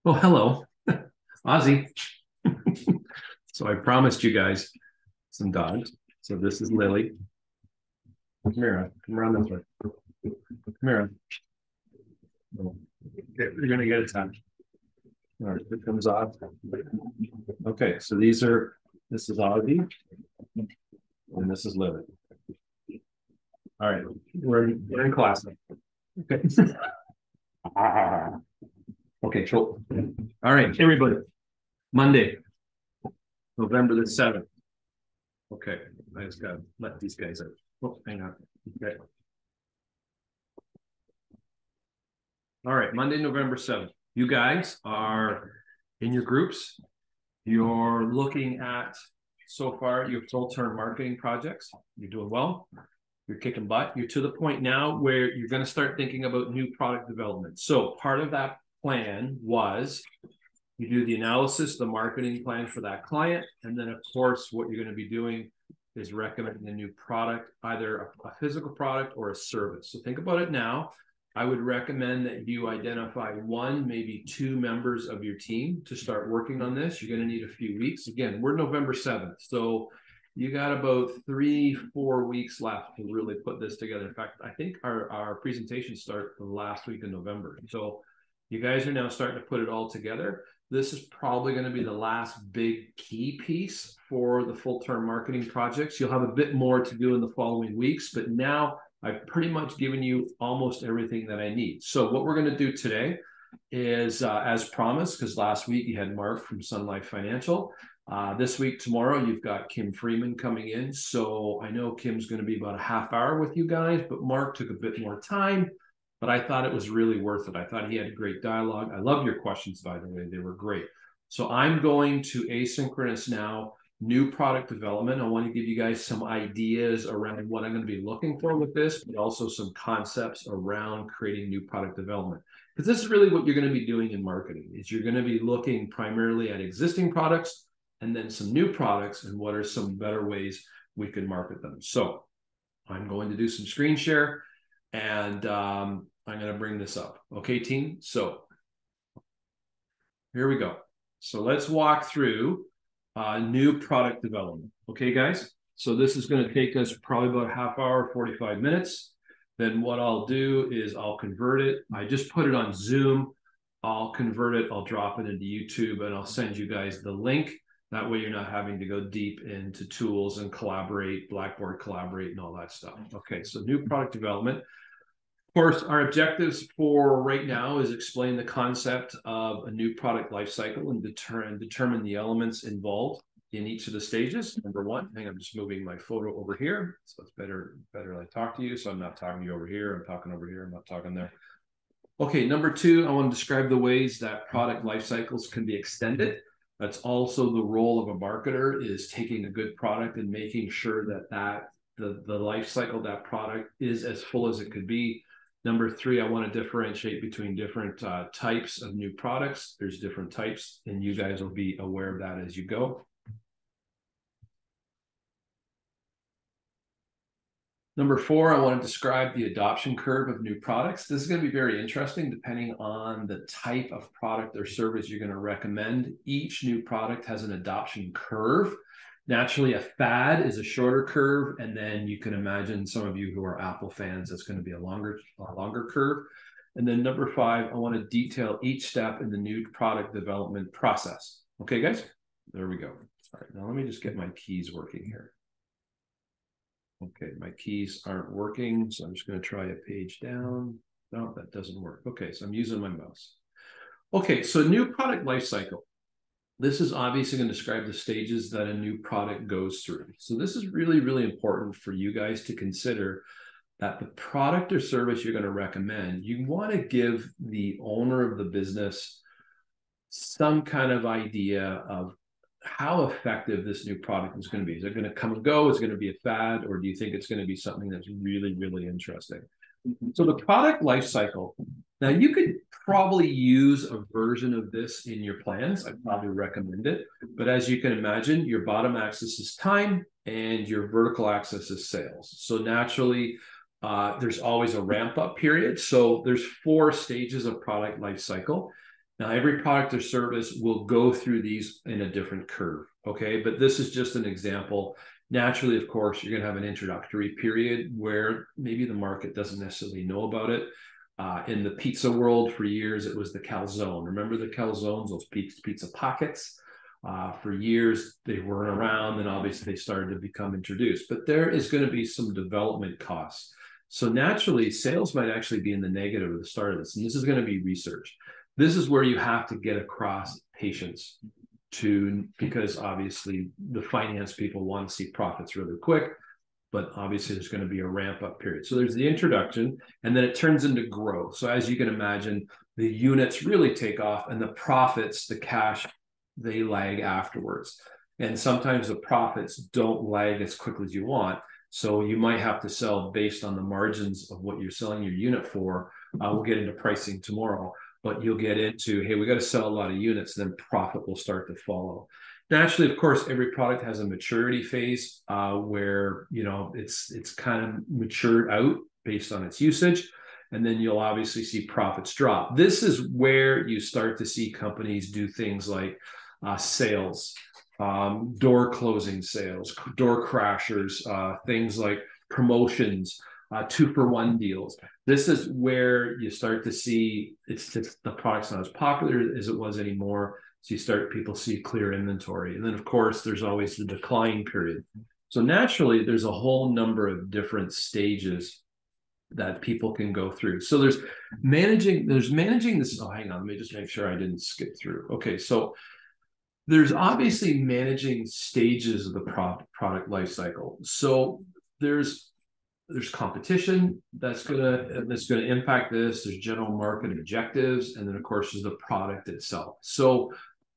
Oh, hello, Ozzy. So I promised you guys some dogs. So this is Lily. Come here, come around this way. Come here. Okay, you're gonna get a ton. All right, here comes Oz. Okay, so this is Ozzy and this is Lily. All right, we're in class now. Okay. Okay, cool. All right, everybody. Monday, November the 7th. Okay, I just gotta let these guys out. Oh, hang on. Okay. All right, Monday, November 7th. You guys are in your groups. You're looking at, so far, your full-term marketing projects. You're doing well. You're kicking butt. You're to the point now where you're going to start thinking about new product development. So part of that plan was you do the analysis, the marketing plan for that client. And then, of course, what you're going to be doing is recommending a new product, either a physical product or a service. So think about it now. I would recommend that you identify one, maybe two members of your team to start working on this. You're going to need a few weeks. Again, we're November 7th. So you got about 3-4 weeks left to really put this together. In fact, I think our presentations start the last week of November. So you guys are now starting to put it all together. This is probably going to be the last big key piece for the full-term marketing projects. You'll have a bit more to do in the following weeks, but now I've pretty much given you almost everything that I need. So what we're going to do today is, as promised, because last week you had Mark from Sun Life Financial. This week, tomorrow, you've got Kim Freeman coming in. So I know Kim's going to be about a half hour with you guys, but Mark took a bit more time. But I thought it was really worth it. I thought he had a great dialogue. I love your questions, by the way. They were great. So I'm going to asynchronous now. New product development. I want to give you guys some ideas around what I'm going to be looking for with this, but also some concepts around creating new product development. Because this is really what you're going to be doing in marketing, is you're going to be looking primarily at existing products and then some new products and what are some better ways we can market them. So I'm going to do some screen share and I'm going to bring this up. Okay, team? So here we go. So let's walk through new product development. Okay, guys? So this is going to take us probably about a half hour, 45 minutes. Then what I'll do is I'll convert it. I just put it on Zoom. I'll convert it. I'll drop it into YouTube and I'll send you guys the link. That way you're not having to go deep into tools and collaborate, Blackboard collaborate and all that stuff. Okay, so new product development. Of course, our objectives for right now is explain the concept of a new product lifecycle and determine the elements involved in each of the stages. Number one, I think I'm just moving my photo over here. So it's better I talk to you. So I'm not talking to you over here. I'm talking over here. I'm not talking there. Okay, number two, I want to describe the ways that product life cycles can be extended. That's also the role of a marketer, is taking a good product and making sure that the life cycle of that product is as full as it could be. Number three, I want to differentiate between different types of new products. There's different types, and you guys will be aware of that as you go. Number four, I want to describe the adoption curve of new products. This is going to be very interesting depending on the type of product or service you're going to recommend. Each new product has an adoption curve. Naturally, a fad is a shorter curve, and then you can imagine some of you who are Apple fans, it's going to be a longer curve. And then number five, I want to detail each step in the new product development process. Okay, guys? There we go. All right, now let me just get my keys working here. Okay, my keys aren't working, so I'm just going to try a page down. No, that doesn't work. Okay, so I'm using my mouse. Okay, so new product lifecycle. This is obviously going to describe the stages that a new product goes through. So this is really, really important for you guys to consider that the product or service you're going to recommend, you want to give the owner of the business some kind of idea of how effective this new product is going to be. Is it going to come and go? Is it going to be a fad? Or do you think it's going to be something that's really, really interesting? So the product life cycle, now you could probably use a version of this in your plans. I'd probably recommend it. But as you can imagine, your bottom axis is time and your vertical axis is sales. So naturally, there's always a ramp up period. So there's 4 stages of product life cycle. Now, every product or service will go through these in a different curve, okay? But this is just an example. Naturally, of course, you're going to have an introductory period where maybe the market doesn't necessarily know about it. In the pizza world, for years, it was the calzone. Remember the calzones, those pizza pockets? For years, they weren't around, and obviously they started to become introduced. But there is going to be some development costs. So naturally, sales might actually be in the negative at the start of this, and this is going to be research. This is where you have to get across patience because obviously the finance people want to see profits really quick, but obviously there's going to be a ramp up period. So there's the introduction, and then it turns into growth. So as you can imagine, the units really take off, and the profits, the cash, they lag afterwards. And sometimes the profits don't lag as quickly as you want. So you might have to sell based on the margins of what you're selling your unit for. We'll get into pricing tomorrow, but you'll get into, hey, we got to sell a lot of units, then profit will start to follow. Naturally, of course, every product has a maturity phase where, you know, it's kind of matured out based on its usage. And then you'll obviously see profits drop. This is where you start to see companies do things like sales, door closing sales, door crashers, things like promotions, 2-for-1 deals. This is where you start to see it's just the product's not as popular as it was anymore. So people see clear inventory. And then of course, there's always the decline period. So naturally, there's a whole number of different stages that people can go through. So there's managing this. Oh, hang on, let me just make sure I didn't skip through. Okay, so there's obviously managing stages of the product life cycle. So there's competition that's gonna impact this. There's general market objectives, and then of course there's the product itself. So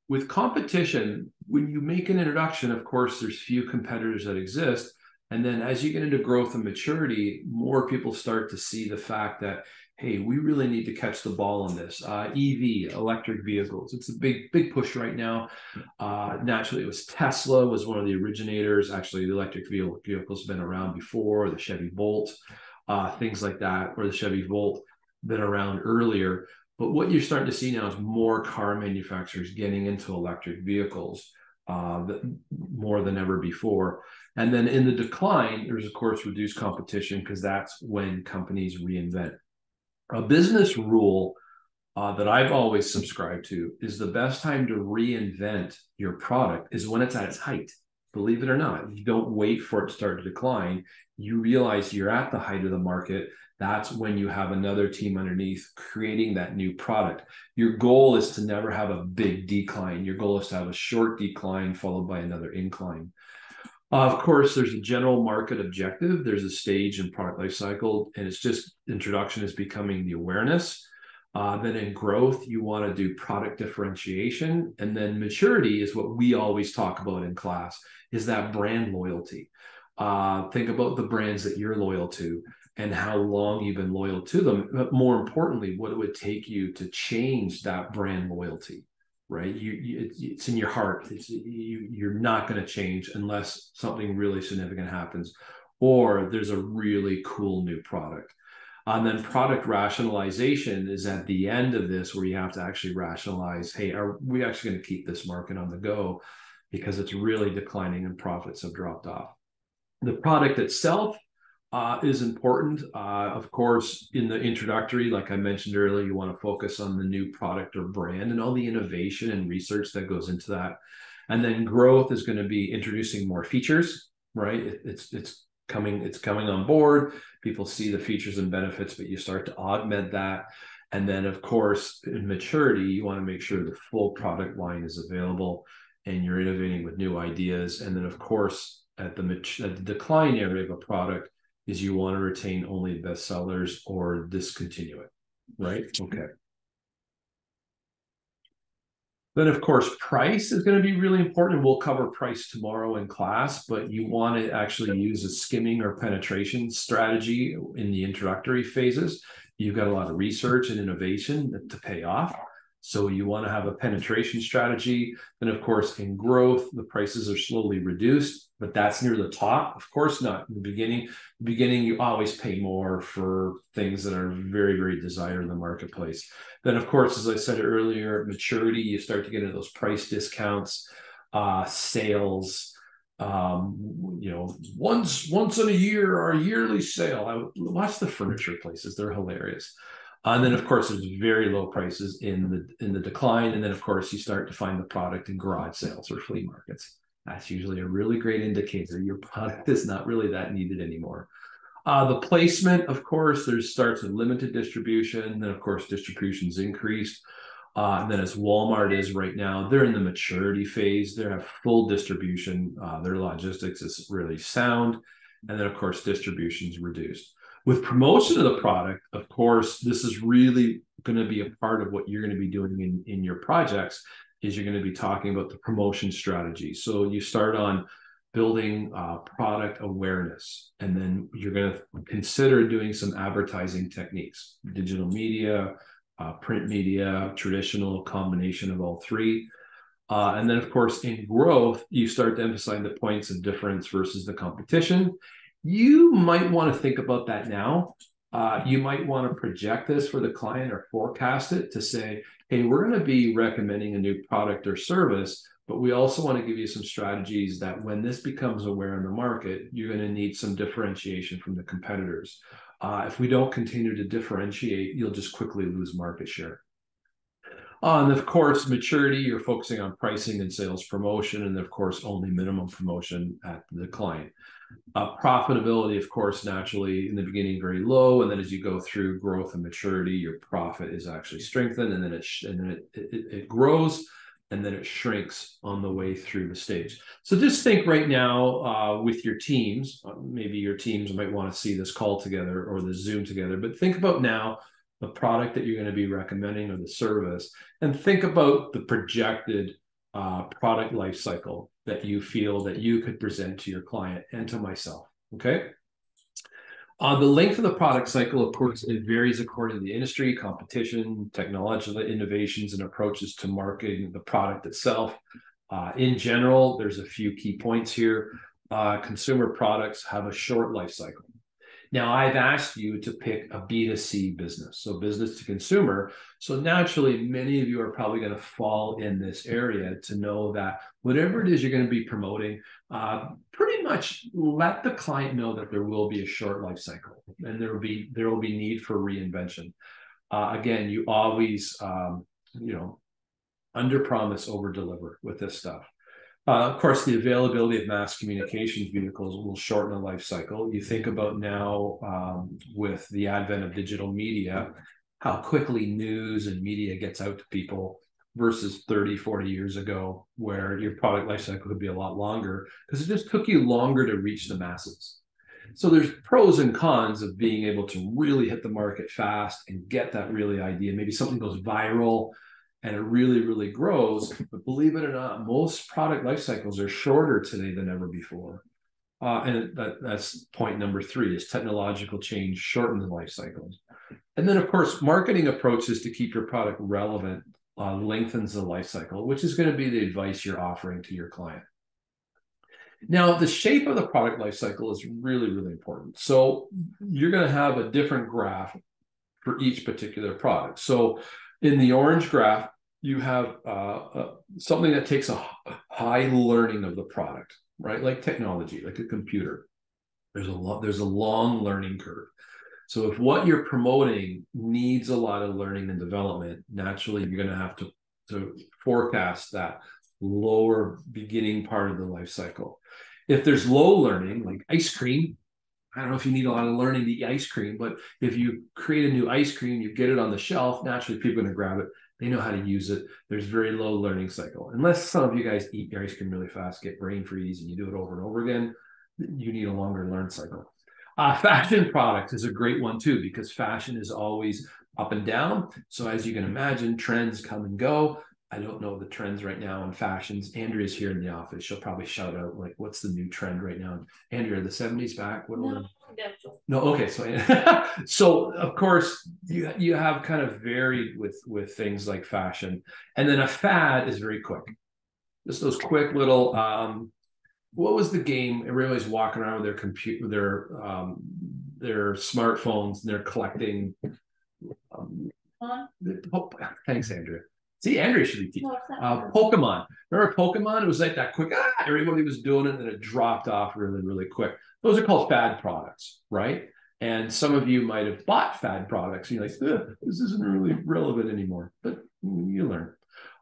with competition, when you make an introduction, of course there's few competitors that exist, and then as you get into growth and maturity, more people start to see the fact that, hey, we really need to catch the ball on this. EV, electric vehicles, it's a big push right now. Naturally, it was Tesla was one of the originators. Actually, the electric vehicles have been around before, the Chevy Bolt, things like that, or the Chevy Volt been around earlier. But what you're starting to see now is more car manufacturers getting into electric vehicles more than ever before. And then in the decline, there's of course reduced competition because that's when companies reinvent. A business rule that I've always subscribed to is the best time to reinvent your product is when it's at its height. Believe it or not, you don't wait for it to start to decline. You realize you're at the height of the market. That's when you have another team underneath creating that new product. Your goal is to never have a big decline. Your goal is to have a short decline followed by another incline. Of course, there's a general market objective. There's a stage in product life cycle, and it's just introduction is becoming the awareness. Then in growth, you want to do product differentiation. And then maturity is what we always talk about in class, is that brand loyalty. Think about the brands that you're loyal to and how long you've been loyal to them. But more importantly, what it would take you to change that brand loyalty, right? It's in your heart. You're not going to change unless something really significant happens or there's a really cool new product. And then product rationalization is at the end of this where you have to actually rationalize, hey, are we actually going to keep this market on the go because it's really declining and profits have dropped off. The product itself is important. Of course, in the introductory, like I mentioned earlier, you want to focus on the new product or brand and all the innovation and research that goes into that. And then growth is going to be introducing more features, right? It's coming on board. People see the features and benefits, but you start to augment that. And then, of course, in maturity, you want to make sure the full product line is available and you're innovating with new ideas. And then, of course, at the decline area of a product is you want to retain only best sellers or discontinue it, right? Okay. Then, of course, price is going to be really important. We'll cover price tomorrow in class, but you want to actually use a skimming or penetration strategy in the introductory phases. You've got a lot of research and innovation to pay off. So you want to have a penetration strategy. And of course, in growth, the prices are slowly reduced, but that's near the top. Of course not. In the beginning, you always pay more for things that are very, very desired in the marketplace. Then, of course, as I said earlier, maturity, you start to get into those price discounts, sales, once in a year or a yearly sale. I watch the furniture places; they're hilarious. And then, of course, there's very low prices in the decline. And then, of course, you start to find the product in garage sales or flea markets. That's usually a really great indicator your product is not really that needed anymore. The placement, of course, starts with limited distribution. Then, of course, distribution's increased. And then as Walmart is right now, they're in the maturity phase. They have full distribution. Their logistics is really sound. And then, of course, distribution's reduced. With promotion of the product, of course, this is really going to be a part of what you're going to be doing in your projects is you're going to be talking about the promotion strategy. So you start on building product awareness, and then you're going to consider doing some advertising techniques, digital media, print media, traditional combination of all three. And then, of course, in growth, you start to emphasize the points of difference versus the competition. You might want to think about that now. You might want to project this for the client or forecast it to say, hey, we're going to be recommending a new product or service, but we also want to give you some strategies that when this becomes aware in the market, you're going to need some differentiation from the competitors. If we don't continue to differentiate, you'll just quickly lose market share. And of course, maturity, you're focusing on pricing and sales promotion, and of course, only minimum promotion at the client. Profitability, of course, naturally in the beginning very low, and then as you go through growth and maturity, your profit is actually strengthened, and then it grows, and then it shrinks on the way through the stage. So just think right now with your teams, maybe your teams might want to see this call together or the Zoom together, but think about now the product that you're going to be recommending or the service, and think about the projected product life cycle that you feel that you could present to your client and to myself. Okay. The length of the product cycle, of course, it varies according to the industry, competition, technological innovations, and approaches to marketing the product itself. In general, there's a few key points here. Consumer products have a short life cycle. Now, I've asked you to pick a B2C business, so business to consumer. So naturally, many of you are probably going to fall in this area to know that whatever it is you're going to be promoting, pretty much let the client know that there will be a short life cycle and there will be need for reinvention. Again, you always, under promise, over deliver with this stuff. Of course, the availability of mass communications vehicles will shorten the life cycle. You think about now with the advent of digital media, how quickly news and media gets out to people versus 30, 40 years ago, where your product life cycle could be a lot longer because it just took you longer to reach the masses. So there's pros and cons of being able to really hit the market fast and get that really idea. Maybe something goes viral and it really, really grows. But believe it or not, most product life cycles are shorter today than ever before. And that's point number 3 is technological change shorten the life cycles. And then, of course, marketing approaches to keep your product relevant lengthens the life cycle, which is going to be the advice you're offering to your client. Now, the shape of the product life cycle is really, really important. So you're going to have a different graph for each particular product. So in the orange graph, you have something that takes a high learning of the product, right? Like technology, like a computer. There's a long learning curve. So if what you're promoting needs a lot of learning and development, naturally you're going to have to forecast that lower beginning part of the life cycle. If there's low learning, like ice cream, I don't know if you need a lot of learning to eat ice cream, but if you create a new ice cream, you get it on the shelf, naturally people are going to grab it. They know how to use it. There's very low learning cycle. Unless some of you guys eat your ice cream really fast, get brain freeze, and you do it over and over again, you need a longer learn cycle. Fashion products is a great one too, because fashion is always up and down. So as you can imagine, trends come and go. I don't know the trends right now in fashions. Andrea's here in the office. She'll probably shout out, like, what's the new trend right now? Andrea, the 70s back? What no, No, okay. So of course you have kind of varied with things like fashion, and then a fad is very quick. Just those quick little what was the game? Everybody's walking around with their computer, their smartphones, and they're collecting. Oh, thanks, Andrea. See, Andrea should be teaching. Pokemon. Remember Pokemon? It was like that quick. Everybody was doing it, and then it dropped off really, really quick. Those are called fad products, right? And some of you might have bought fad products. And you're like, this isn't really relevant anymore, but you learn.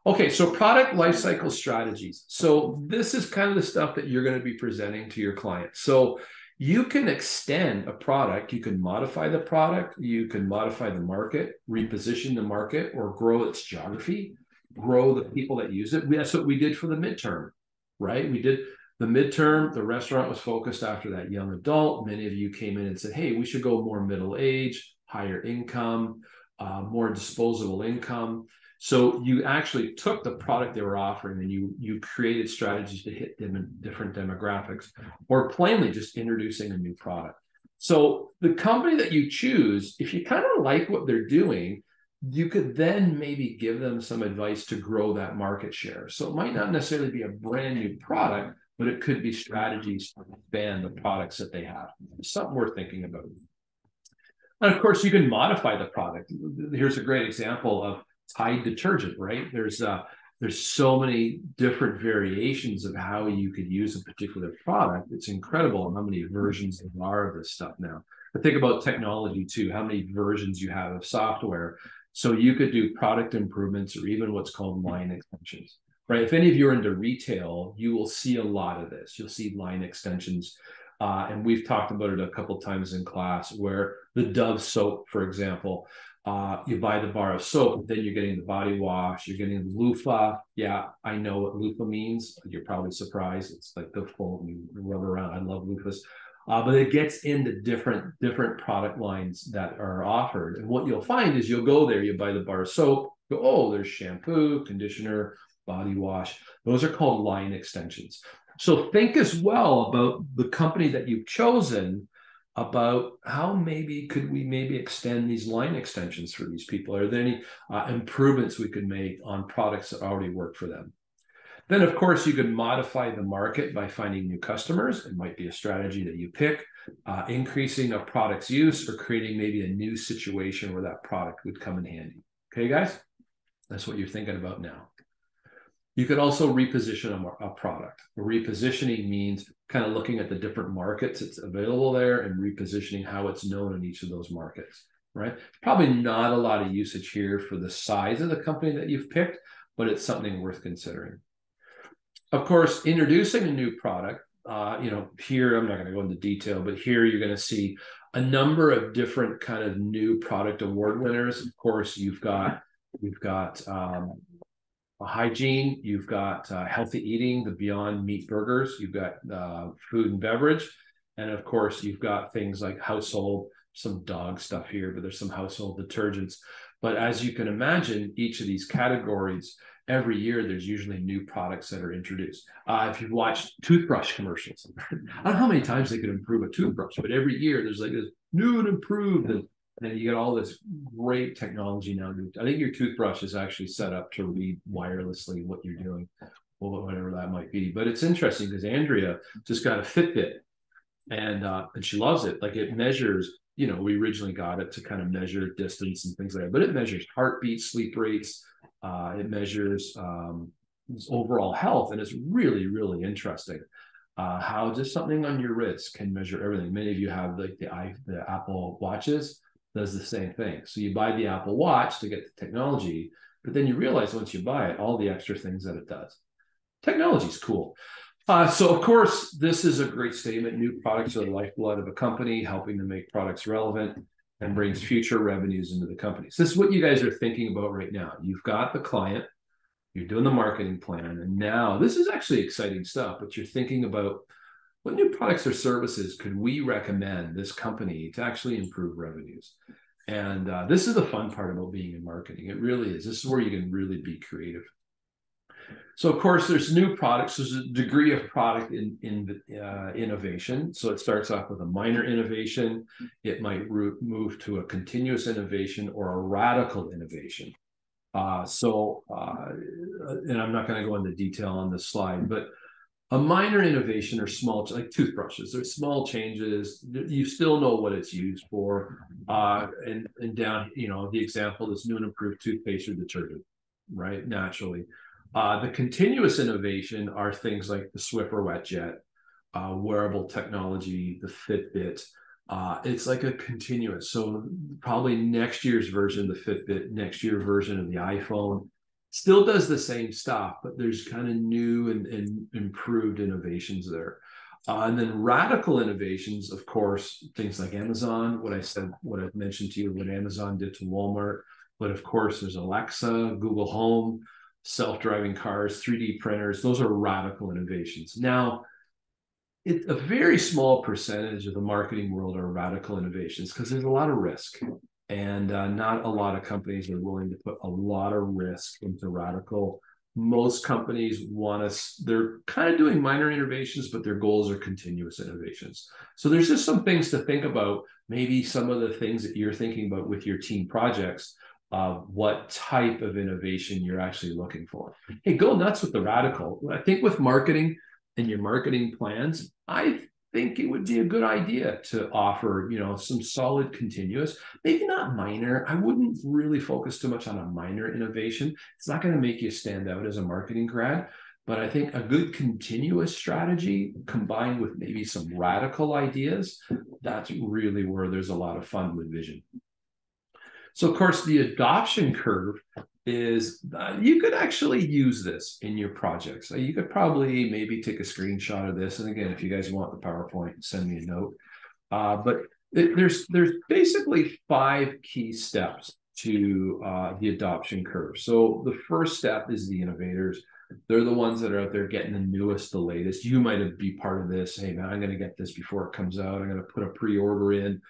Okay, so product lifecycle strategies. So this is kind of the stuff that you're going to be presenting to your clients. So you can extend a product, you can modify the product, you can modify the market, reposition the market, or grow its geography, grow the people that use it. That's what we did for the midterm, right? We did the midterm, the restaurant was focused after that young adult. Many of you came in and said, hey, we should go more middle age, higher income, more disposable income. So you actually took the product they were offering and you created strategies to hit them in different demographics, or plainly just introducing a new product. So the company that you choose, if you kind of like what they're doing, you could then maybe give them some advice to grow that market share. So it might not necessarily be a brand new product, but it could be strategies to expand the products that they have. It's something worth thinking about. And of course, you can modify the product. Here's a great example of Tide detergent, right? There's so many different variations of how you could use a particular product. It's incredible how many versions there are of this stuff now. But think about technology too, how many versions you have of software. So you could do product improvements or even what's called line extensions, right? If any of you are into retail, you will see a lot of this. You'll see line extensions. And we've talked about it a couple of times in class where the Dove soap, for example, you buy the bar of soap, then you're getting the body wash, you're getting the loofah. Yeah, I know what loofah means. You're probably surprised. It's like the foam you rub around. I love loofahs. But it gets into different product lines that are offered. And what you'll find is you'll go there, you buy the bar of soap, go, oh, there's shampoo, conditioner, body wash. Those are called line extensions. So think as well about the company that you've chosen, about how maybe could we maybe extend these line extensions for these people? Are there any improvements we could make on products that already work for them? Then, of course, you can modify the market by finding new customers. It might be a strategy that you pick, increasing a product's use, or creating maybe a new situation where that product would come in handy. Okay, guys? That's what you're thinking about now. You could also reposition a product. Repositioning means kind of looking at the different markets that's available there and repositioning how it's known in each of those markets, right? Probably not a lot of usage here for the size of the company that you've picked, but it's something worth considering. Of course, introducing a new product, here, I'm not going to go into detail, but here you're going to see a number of different kind of new product award winners. Of course, you've got hygiene, you've got healthy eating, the Beyond Meat burgers, you've got food and beverage, and of course you've got things like household, some dog stuff here, but there's some household detergents. But as you can imagine, each of these categories, every year there's usually new products that are introduced. If you've watched toothbrush commercials, I don't know how many times they could improve a toothbrush, but every year there's like this new and improved, and then you get all this great technology now. I think your toothbrush is actually set up to read wirelessly what you're doing, or whatever that might be. But it's interesting because Andrea just got a Fitbit, and she loves it. Like it measures, we originally got it to kind of measure distance and things like that, but it measures heartbeat, sleep rates. It measures overall health, and it's really, really interesting. How just something on your wrist can measure everything. Many of you have like the Apple Watches, does the same thing. So you buy the Apple Watch to get the technology, but then you realize once you buy it, all the extra things that it does. Technology is cool. So of course, this is a great statement. New products are the lifeblood of a company, helping to make products relevant and brings future revenues into the company. So this is what you guys are thinking about right now. You've got the client, you're doing the marketing plan, and now this is actually exciting stuff, but you're thinking about what new products or services could we recommend this company to actually improve revenues? And this is the fun part about being in marketing. It really is. This is where you can really be creative. So of course, there's new products. There's a degree of product in innovation. So it starts off with a minor innovation. It might move to a continuous innovation or a radical innovation. And I'm not going to go into detail on this slide, but a minor innovation or small, like toothbrushes, there's small changes. You still know what it's used for. And down, the example is new and improved toothpaste or detergent, right? Naturally. The continuous innovation are things like the Swiffer WetJet, wearable technology, the Fitbit. It's like a continuous. So probably next year's version of the Fitbit, next year version of the iPhone still does the same stuff, but there's kind of new and improved innovations there. And then radical innovations, of course, things like Amazon, what I've mentioned to you, what Amazon did to Walmart. But of course, there's Alexa, Google Home, self-driving cars, 3D printers. Those are radical innovations. Now, it's a very small percentage of the marketing world are radical innovations because there's a lot of risk. And not a lot of companies are willing to put a lot of risk into radical. Most companies they're kind of doing minor innovations, but their goals are continuous innovations. So there's just some things to think about, maybe some of the things that you're thinking about with your team projects, what type of innovation you're actually looking for. Hey, go nuts with the radical. I think with marketing and your marketing plans, I think it would be a good idea to offer, some solid continuous, maybe not minor. I wouldn't really focus too much on a minor innovation. It's not going to make you stand out as a marketing grad, but I think a good continuous strategy combined with maybe some radical ideas, that's really where there's a lot of fun with vision. So of course, the adoption curve is you could actually use this in your projects. So you could probably maybe take a screenshot of this. And again, if you guys want the PowerPoint, send me a note. But there's basically 5 key steps to the adoption curve. So the first step is the innovators. They're the ones that are out there getting the newest, the latest. You might be part of this. Hey, man, I'm going to get this before it comes out. I'm going to put a pre-order in.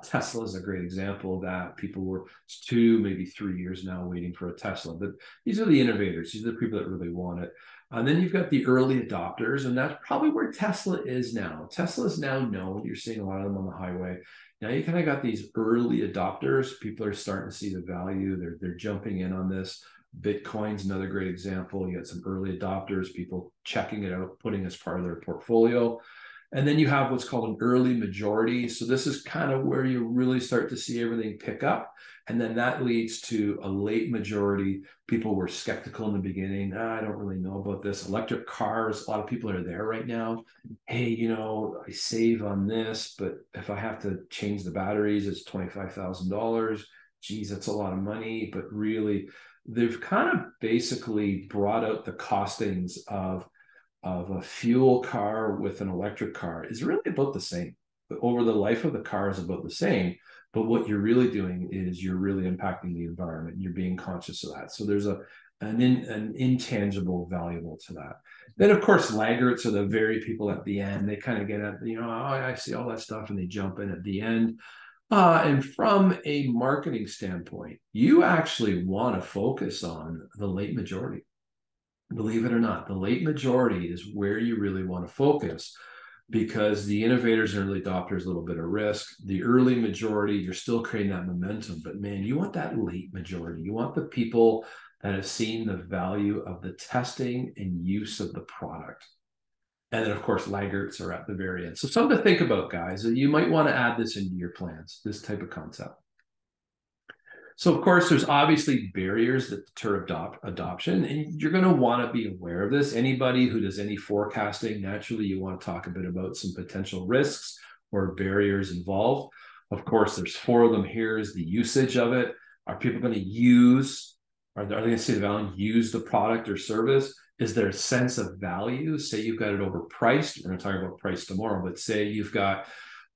Tesla is a great example of that. People were 2, maybe 3 years now waiting for a Tesla. But these are the innovators. These are the people that really want it. And then you've got the early adopters, and that's probably where Tesla is now. Tesla is now known. You're seeing a lot of them on the highway. Now you kind of got these early adopters. People are starting to see the value. They're jumping in on this. Bitcoin's another great example. You got some early adopters, people checking it out, putting as part of their portfolio. And then you have what's called an early majority. So this is kind of where you really start to see everything pick up. And then that leads to a late majority. People were skeptical in the beginning. I don't really know about this. Electric cars, a lot of people are there right now. Hey, I save on this, but if I have to change the batteries, it's $25,000. Geez, that's a lot of money. But really, they've kind of basically brought out the costings of a fuel car with an electric car is really about the same. But over the life of the car is about the same. But what you're really doing is you're really impacting the environment. You're being conscious of that. So there's an intangible valuable to that. Then, of course, laggards are the very people at the end. They kind of get at, I see all that stuff, and they jump in at the end. And from a marketing standpoint, you actually want to focus on the late majority. Believe it or not, the late majority is where you really want to focus, because the innovators and early adopters, a little bit of risk. The early majority, you're still creating that momentum, but man, you want that late majority. You want the people that have seen the value of the testing and use of the product. And then, of course, laggards are at the very end. So something to think about, guys. You might want to add this into your plans, this type of concept. So, of course, there's obviously barriers that deter adoption, and you're going to want to be aware of this. Anybody who does any forecasting, naturally, you want to talk a bit about some potential risks or barriers involved. Of course, there's 4 of them. Here is the usage of it. Are people going to are they going to see the value, use the product or service? Is there a sense of value? Say you've got it overpriced. We're going to talk about price tomorrow, but say you've got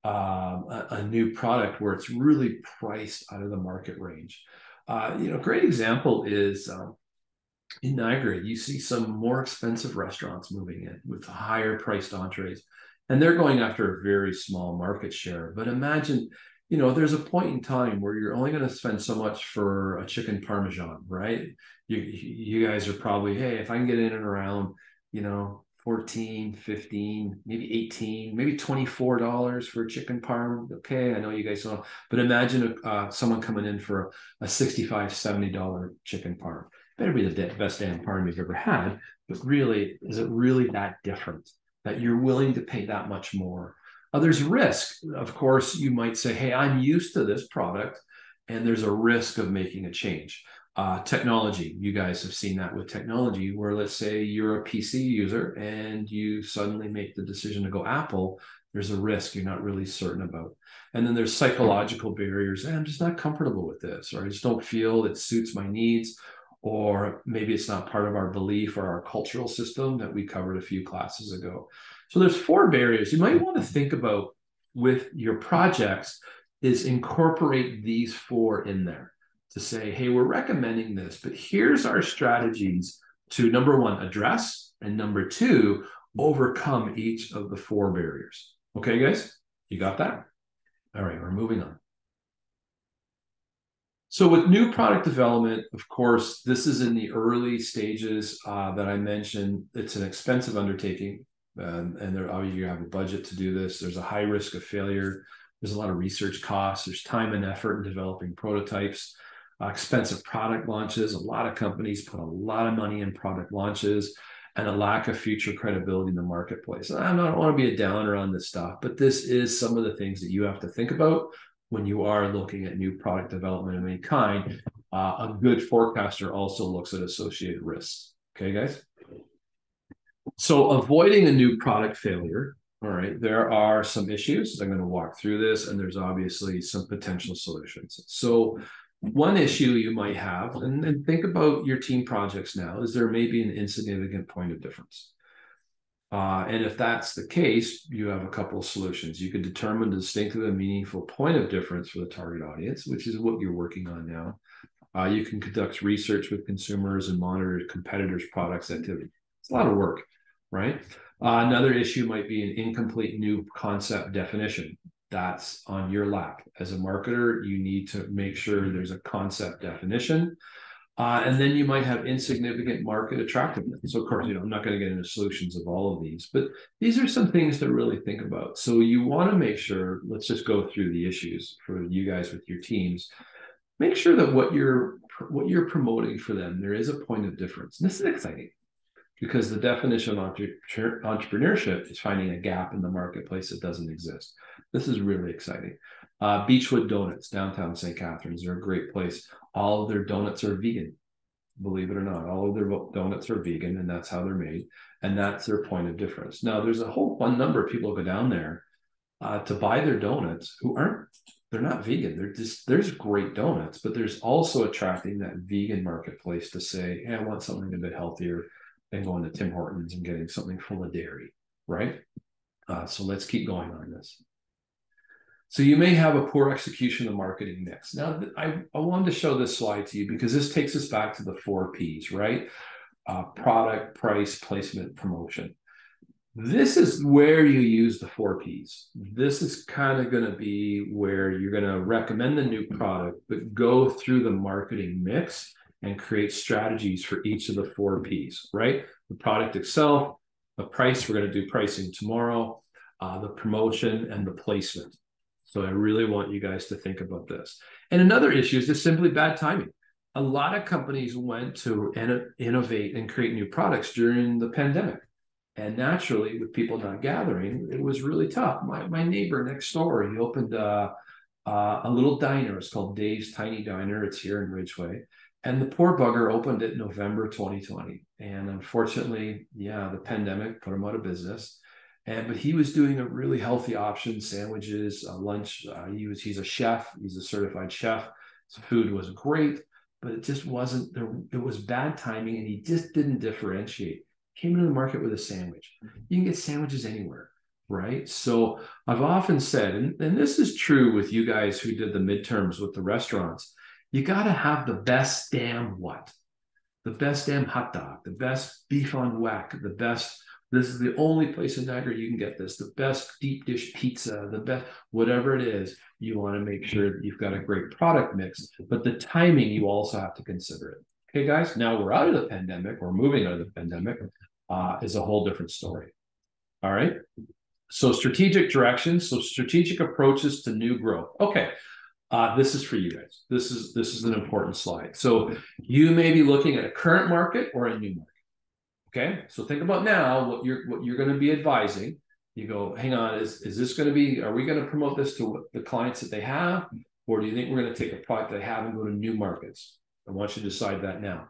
a new product where it's really priced out of the market range. Great example is in Niagara, you see some more expensive restaurants moving in with higher priced entrees, and they're going after a very small market share. But imagine there's a point in time where you're only going to spend so much for a chicken parmesan, right? You guys are probably, hey, if I can get in and around, 14, 15, maybe 18, maybe $24 for a chicken parm. Okay, I know you guys know, but imagine someone coming in for a $65, $70 chicken parm. Better be the best damn parm you've ever had, but really, is it really that different that you're willing to pay that much more? There's risk. Of course, you might say, hey, I'm used to this product, and there's a risk of making a change. Technology, you guys have seen that with technology, where let's say you're a PC user and you suddenly make the decision to go Apple, there's a risk you're not really certain about. And then there's psychological barriers. Hey, I'm just not comfortable with this, or I just don't feel it suits my needs, or maybe it's not part of our belief or our cultural system that we covered a few classes ago. So there's 4 barriers you might want to think about with your projects, is incorporate these 4 in there to say, hey, we're recommending this, but here's our strategies to, number 1, address, and number 2, overcome each of the 4 barriers. Okay, guys, you got that? All right, we're moving on. So with new product development, of course, this is in the early stages that I mentioned. It's an expensive undertaking, and there obviously you have a budget to do this. There's a high risk of failure. There's a lot of research costs. There's time and effort in developing prototypes, expensive product launches. A lot of companies put a lot of money in product launches, and a lack of future credibility in the marketplace. And I don't want to be a downer on this stuff, but this is some of the things that you have to think about when you are looking at new product development of any kind. A good forecaster also looks at associated risks. Okay, guys? So avoiding a new product failure, all right, there are some issues. I'm going to walk through this, and there's obviously some potential solutions. So one issue you might have, and think about your team projects now, is there may be an insignificant point of difference. And if that's the case, you have a couple of solutions. You could determine a distinctive and meaningful point of difference for the target audience, which is what you're working on now. You can conduct research with consumers and monitor competitors' products activity. It's a lot of work, right? Another issue might be an incomplete new concept definition. That's on your lap. As a marketer, you need to make sure there's a concept definition. And then you might have insignificant market attractiveness. So of course, I'm not going to get into solutions of all of these, but these are some things to really think about. So you want to make sure, let's just go through the issues for you guys with your teams. Make sure that what you're promoting for them, there is a point of difference. And this is exciting, because the definition of entrepreneurship is finding a gap in the marketplace that doesn't exist. This is really exciting. Beechwood Donuts, downtown St. Catharines, they're a great place. All of their donuts are vegan, believe it or not. All of their donuts are vegan, and that's how they're made. And that's their point of difference. Now, there's a whole number of people who go down there to buy their donuts who they're not vegan. There's great donuts, but there's also attracting that vegan marketplace to say, hey, I want something a bit healthier than going to Tim Hortons and getting something full of dairy, right? So let's keep going on this. So you may have a poor execution of marketing mix. Now, I wanted to show this slide to you because this takes us back to the 4 Ps, right? Product, price, placement, promotion. This is where you use the 4 Ps. This is kind of going to be where you're going to recommend the new product, but go through the marketing mix and create strategies for each of the 4 Ps, right? The product itself, the price, we're going to do pricing tomorrow, the promotion, and the placement. So I really want you guys to think about this. And another issue is just simply bad timing. A lot of companies went to innovate and create new products during the pandemic. And naturally, with people not gathering, it was really tough. My neighbor next door, he opened a little diner. It's called Dave's Tiny Diner. It's here in Ridgeway. And the poor bugger opened it in November 2020. And unfortunately, the pandemic put him out of business. But he was doing a really healthy option, sandwiches, lunch. He's a chef. He's a certified chef. His food was great, but it just wasn't there. It was bad timing, and he just didn't differentiate. Came into the market with a sandwich. You can get sandwiches anywhere, right? So I've often said, and this is true with you guys who did the midterms with the restaurants, you got to have the best damn what? The best damn hot dog, the best beef on whack, the best This is the only place in Niagara you can get this, the best deep dish pizza, the best, whatever it is. You want to make sure that you've got a great product mix, but the timing, you also have to consider it. Okay, guys, now we're out of the pandemic, we're moving out of the pandemic, is a whole different story. All right. So strategic directions, so strategic approaches to new growth. Okay. This is for you guys. This is an important slide. So you may be looking at a current market or a new market. Okay. So think about now what you're going to be advising. You go, hang on, is this going to be, are we going to promote this to the clients that they have? Or do you think we're going to take a product they have and go to new markets? I want you to decide that now.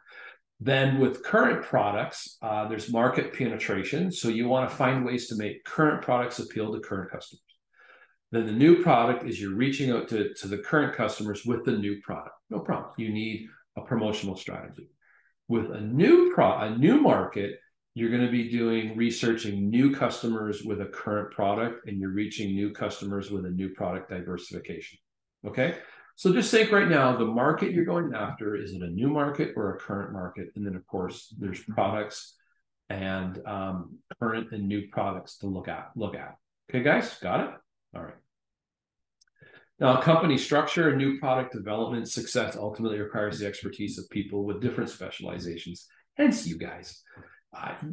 Then with current products, there's market penetration. So you want to find ways to make current products appeal to current customers. Then the new product is you're reaching out to the current customers with the new product. No problem. You need a promotional strategy. With a new market, you're going to be researching new customers with a current product, and you're reaching new customers with a new product diversification. Okay. So just think right now, the market you're going after, is it a new market or a current market? And then of course there's products and current and new products to look at. Okay, guys, got it? All right. Now, company structure and new product development success ultimately requires the expertise of people with different specializations. Hence, you guys,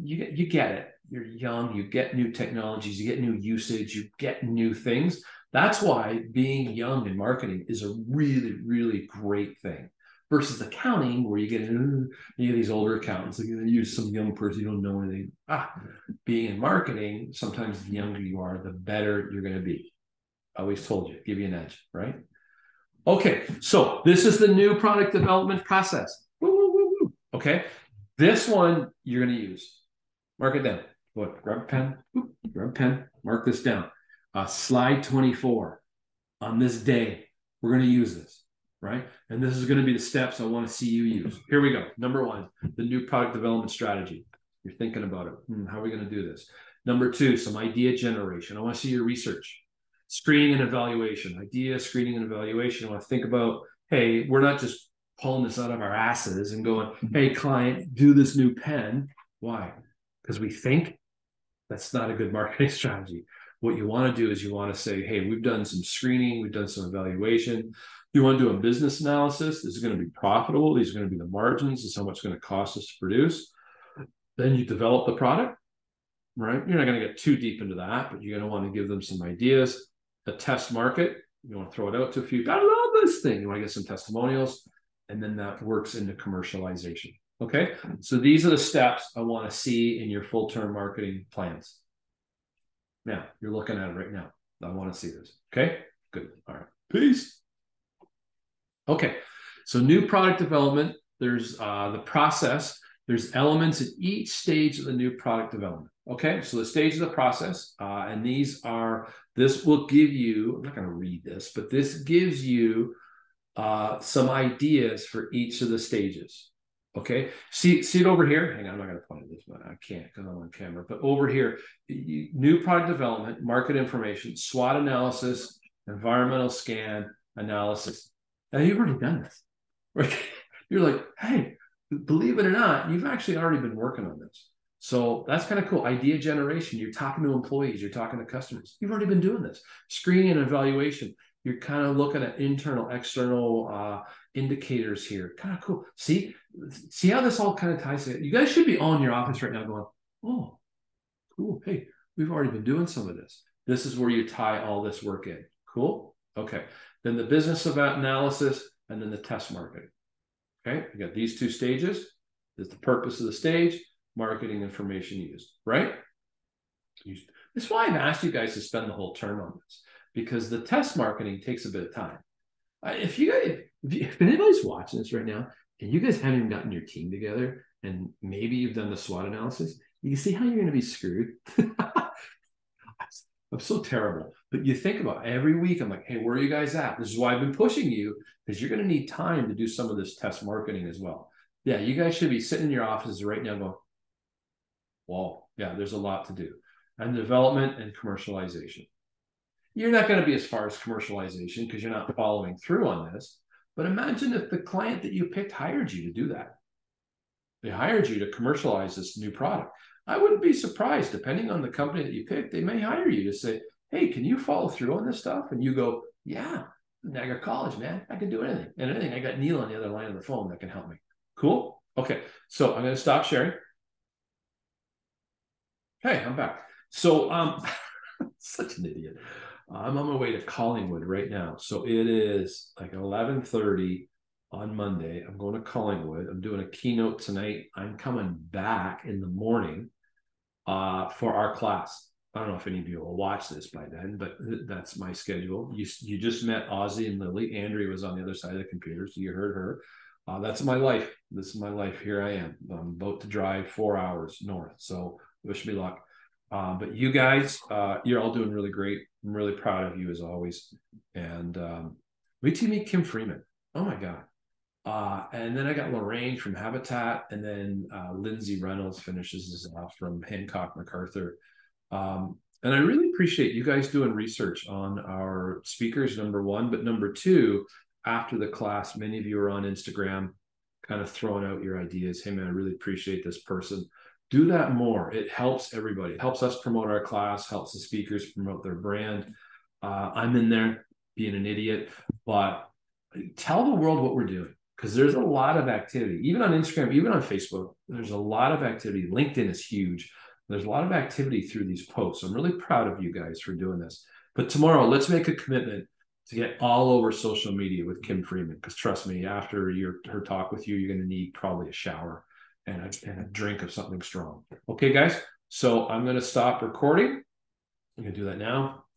you get it. You're young, you get new technologies, you get new usage, you get new things. That's why being young in marketing is a really, really great thing. Versus accounting, where you get these older accountants, like you use some young person, you don't know anything. Being in marketing, sometimes the younger you are, the better you're going to be. I always told you, give you an edge, right? Okay, so this is the new product development process. Okay, this one you're going to use. Mark it down. What? Grab a pen, mark this down. Slide 24. On this day, we're going to use this, right? And this is going to be the steps I want to see you use. Here we go. Number 1, the new product development strategy. You're thinking about it. How are we going to do this? Number 2, some idea generation. I want to see your research. Screening and evaluation. Idea, screening, and evaluation. I want to think about, hey, we're not just pulling this out of our asses and going, hey, client, do this new pen. Why? Because we think that's not a good marketing strategy. What you want to do is you want to say, hey, we've done some screening, we've done some evaluation. You want to do a business analysis. This is going to be profitable. These are going to be the margins. This is how much it's going to cost us to produce. Then you develop the product, right? You're not going to get too deep into that, but you're going to want to give them some ideas. The test market, you want to throw it out to a few. I love this thing. You want to get some testimonials, and then that works into commercialization. Okay, so these are the steps I want to see in your full-term marketing plans. Now, you're looking at it right now. I want to see this. Okay, good. All right, peace. Okay, so new product development, there's the process. There's elements at each stage of the new product development. Okay, so the stage of the process, and this will give you, I'm not going to read this, but this gives you some ideas for each of the stages. Okay, see it over here. Hang on, I'm not going to point at this one. I can't because I'm on camera. But over here, new product development, market information, SWOT analysis, environmental scan analysis. Now you've already done this, right? You're like, hey, believe it or not, you've actually already been working on this. So that's kind of cool. Idea generation. You're talking to employees. You're talking to customers. You've already been doing this. Screening and evaluation. You're kind of looking at internal, external indicators here. Kind of cool. See how this all kind of ties together. You guys should be all in your office right now going, oh, cool. Hey, we've already been doing some of this. This is where you tie all this work in. Cool. Okay. Then the business analysis, and then the test marketing. Okay. You got these 2 stages. There's the purpose of the stage, marketing information used, right? That's why I've asked you guys to spend the whole term on this, because the test marketing takes a bit of time. If anybody's watching this right now and you guys haven't even gotten your team together and maybe you've done the SWOT analysis, you can see how you're going to be screwed. I'm so terrible. But you think about it, every week, I'm like, hey, where are you guys at? This is why I've been pushing you, because you're going to need time to do some of this test marketing as well. Yeah, you guys should be sitting in your offices right now going, whoa, yeah, there's a lot to do. And development and commercialization. You're not going to be as far as commercialization because you're not following through on this. But imagine if the client that you picked hired you to do that. They hired you to commercialize this new product. I wouldn't be surprised, depending on the company that you pick, they may hire you to say, hey, can you follow through on this stuff? And you go, yeah, Niagara College, man, I can do anything. And anything, I got Neil on the other line of the phone that can help me. Cool. Okay. So I'm going to stop sharing. Hey, I'm back. So such an idiot. I'm on my way to Collingwood right now. So it is like 11:30 on Monday. I'm going to Collingwood. I'm doing a keynote tonight. I'm coming back in the morning for our class. I don't know if any of you will watch this by then, but that's my schedule. You just met Ozzy and Lily. Andrea was on the other side of the computer, so you heard her. That's my life. This is my life. Here I am. I'm about to drive 4 hours north. So wish me luck. But you guys, you're all doing really great. I'm really proud of you as always. And wait till you meet Kim Freeman. Oh my God. And then I got Lorraine from Habitat, and then Lindsay Reynolds finishes this off from Hancock MacArthur. And I really appreciate you guys doing research on our speakers, number one, but number two, after the class, many of you are on Instagram kind of throwing out your ideas. Hey man, I really appreciate this person. Do that more. It helps everybody. It helps us promote our class, helps the speakers promote their brand. I'm in there being an idiot, but tell the world what we're doing, because there's a lot of activity, even on Instagram, even on Facebook. There's a lot of activity. LinkedIn is huge. There's a lot of activity through these posts. I'm really proud of you guys for doing this. But tomorrow, let's make a commitment to get all over social media with Kim Freeman, because trust me, after her talk with you, you're going to need probably a shower and a drink of something strong. Okay, guys? So I'm going to stop recording. I'm going to do that now.